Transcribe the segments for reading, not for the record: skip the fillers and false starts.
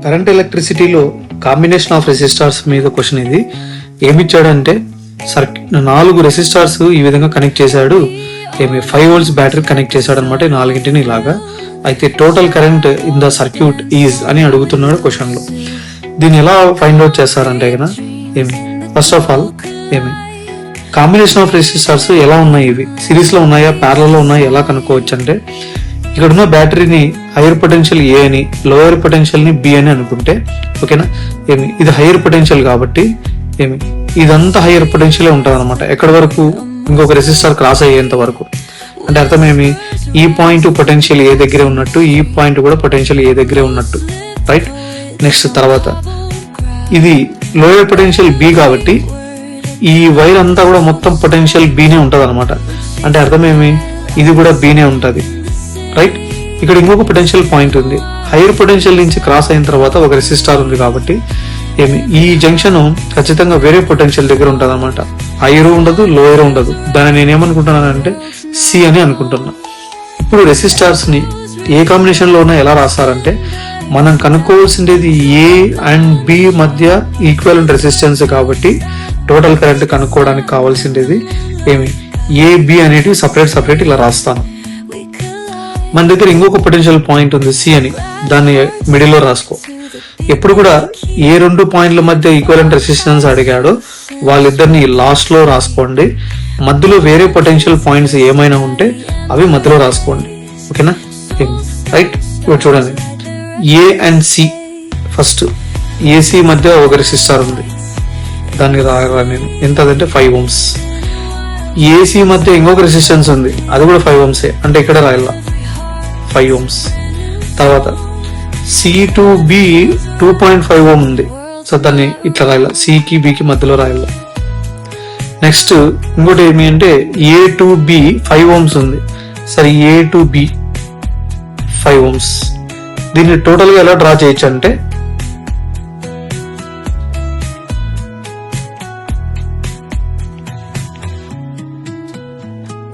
Current ఎలక్ట్రిసిటీలో combination of రెసిస్టార్స్ మీద question ఇది. ఏమిచ్చాడంటే 4 రెసిస్టార్స్ ఈ విధంగా కనెక్ట్ చేశాడు, 5 volts బ్యాటరీ కనెక్ట్ చేశాడు అనమాట. 4 ఇలాగా. అయితే total current in the circuit is అని అడుగుతున్నాడు క్వశ్చన్ లో. దీన్ని ఎలా ఫైండ్ అవుట్ చేస్తారంటే కదా first of all combination of రెసిస్టార్స్ ఎలా ఉన్నాయి, ఇవి సిరీస్ లో ఉన్నాయా ప్యారలల్ లో ఉన్నాయా ఎలా కనుక్కోవచ్చు అంటే, ఇక్కడ ఉన్న బ్యాటరీని హైయర్ పొటెన్షియల్ ఏ అని, లోయర్ పొటెన్షియల్ ని బి అని అనుకుంటే ఓకేనా. ఇది హైయర్ పొటెన్షియల్ కాబట్టి ఇదంతా హైయర్ పొటెన్షియల్ ఉంటుంది అనమాట. ఎక్కడి వరకు, ఇంకొక రెసిస్టర్ క్రాస్ అయ్యేంత వరకు. అంటే అర్థం ఈ పాయింట్ పొటెన్షియల్ ఏ దగ్గరే ఉన్నట్టు, ఈ పాయింట్ కూడా పొటెన్షియల్ ఏ దగ్గరే ఉన్నట్టు, రైట్. నెక్స్ట్ తర్వాత ఇది లోయర్ పొటెన్షియల్ బి కాబట్టి ఈ వైర్ అంతా కూడా మొత్తం పొటెన్షియల్ బీనే ఉంటది అనమాట. అంటే అర్థం ఇది కూడా బీనే ఉంటది, రైట్. ఇక్కడ ఇంకొక పొటెన్షియల్ పాయింట్ ఉంది, హైయర్ పొటెన్షియల్ నుంచి క్రాస్ అయిన తర్వాత ఒక రెసిస్టార్ ఉంది కాబట్టి ఈ జంక్షన్ ఖచ్చితంగా వేరే పొటెన్షియల్ దగ్గర ఉంటది అనమాట. హైయర్ ఉండదు, లోయర్ ఉండదు. దాన్ని నేనేమనుకుంటున్నానంటే సి అని అనుకుంటున్నా. ఇప్పుడు రెసిస్టార్స్ ని ఏ కాంబినేషన్ లో ఉన్నా ఎలా రాస్తారంటే, మనం కనుక్కోవాల్సింది ఏ అండ్ బి మధ్య ఈక్వలెంట్ రెసిస్టెన్స్ కాబట్టి టోటల్ కరెంట్ కనుక్కోవడానికి కావాల్సింది ఏ బి అనేటివి సపరేట్ ఇలా రాస్తాను. మన దగ్గర ఇంకొక పొటెన్షియల్ పాయింట్ ఉంది సి అని, దాన్ని మిడిల్ లో రాసుకో. ఎప్పుడు కూడా ఏ 2 పాయింట్ల మధ్య ఈక్వలెంట్ రెసిస్టెన్స్ అడిగాడో వాళ్ళిద్దరిని లాస్ట్ లో రాసుకోండి. మధ్యలో వేరే పొటెన్షియల్ పాయింట్స్ ఏమైనా ఉంటే అవి మధ్యలో రాసుకోండి, ఓకేనా, రైట్. ఇప్పుడు చూడండి A and C, first AC మధ్య ఒక రెసిస్టార్ ఉంది, దాన్ని రాయరా నేను, ఎంత అదంటే 5 ohms. ఏసీ మధ్య ఇంకొక రెసిస్టెన్స్ ఉంది, అది కూడా 5 ohms, అంటే ఇక్కడ రాయాల 5 ohms. తర్వాత సి టు బి 2.5 ohm ఉంది, సో దాన్ని ఇట్లా రాయాల, సికి బికి మధ్యలో రాయాల. నెక్స్ట్ ఇంకోటి అంటే ఏ టు బి 5 ohms ఉంది, సరే ఏ టు బి 5 ohms. దీన్ని టోటల్ గా ఎలా డ్రా చేయొచ్చు అంటే,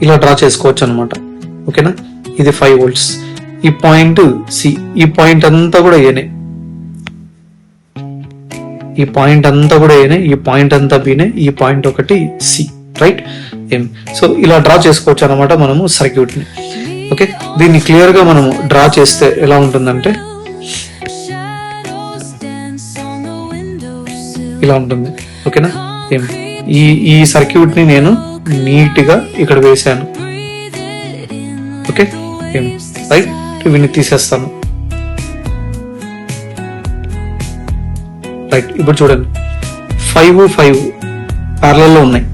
ఇలా డ్రా చేసుకోవచ్చు అనమాట, ఓకేనా. ఇది 5 volts. ఈ పాయింట్ సి, ఈ పాయింట్ అంతా కూడా ఏనే, ఈ పాయింట్ అంతా కూడా ఏనే, ఈ పాయింట్ అంతా బినే, ఈ పాయింట్ ఒకటి సి, రైట్. సో ఇలా డ్రా చేసుకోవచ్చు అనమాట మనము సర్క్యూట్ ని, ఓకే. దీన్ని క్లియర్ గా మనము డ్రా చేస్తే ఎలా ఉంటుందంటే ఇలా ఉంటుంది, ఓకేనా. ఈ సర్క్యూట్ ని నేను నీట్ గా ఇక్కడ వేసాను, ఓకే, రైట్. వీడిని తీసేస్తాను, రైట్. ఇప్పుడు చూడండి 5 ప్యారలల్ లో ఉన్నాయి.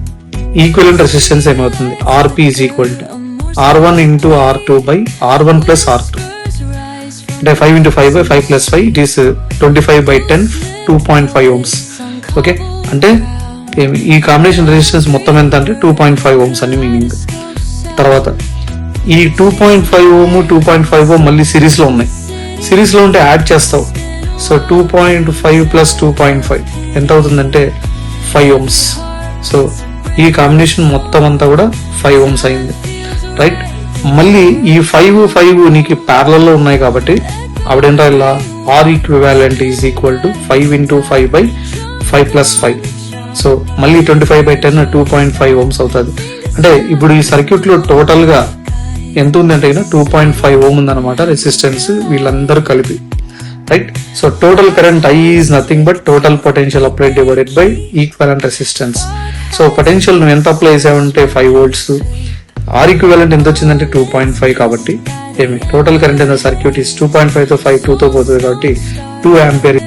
ఈక్వలెంట్ రెసిస్టెన్స్ ఏమవుతుంది, RP is equal to R1 into R2 by R1 plus R2. అంటే 5 into 5 by 5 plus 5, it is 25/10, 2.5 ohms, okay. అంటే ఈ కాంబినేషన్ రెసిస్టెన్స్ మొత్తం ఎంత అంటే 2.5 ohms అని మీనింగ్. తర్వాత ఈ 2.5 ohm 2.5 ohm మళ్ళీ సిరీస్ లో ఉన్నాయి. సిరీస్ లో ఉంటే యాడ్ చేస్తావు, సో 2.5 plus 2.5 ఎంత అవుతుందంటే 5 ohms. సో ఈ కాంబినేషన్ మొత్తం అంతా కూడా 5 ohms అయింది, రైట్. మళ్ళీ ఈ 5 నీకు ప్యారలల్ లో ఉన్నాయి కాబట్టి అప్పుడేంటో ఇలా are equivalent is equal to 5 into 5 by 5 plus 5. So మళ్ళీ 25/10 2.5 ohms అవుతుంది. అంటే ఇప్పుడు ఈ సర్క్యూట్ లో టోటల్ గా ఎంత ఉందంటే 2.5 ohm ఉందన్నమాట రెసిస్టెన్స్ వీళ్ళందరూ కలిపి, right. So total current I is nothing but total potential applied divided by equivalent resistance. So potential నువ్వు ఎంత అప్లై చేసావంటే 5 volts, ఆర్ ఈక్వివాలెంట్ ఎంత వచ్చిందంటే 2.5 కాబట్టి total current in the circuit is 2.5 తో 5 2 తో పోతుంది కాబట్టి 2 ampere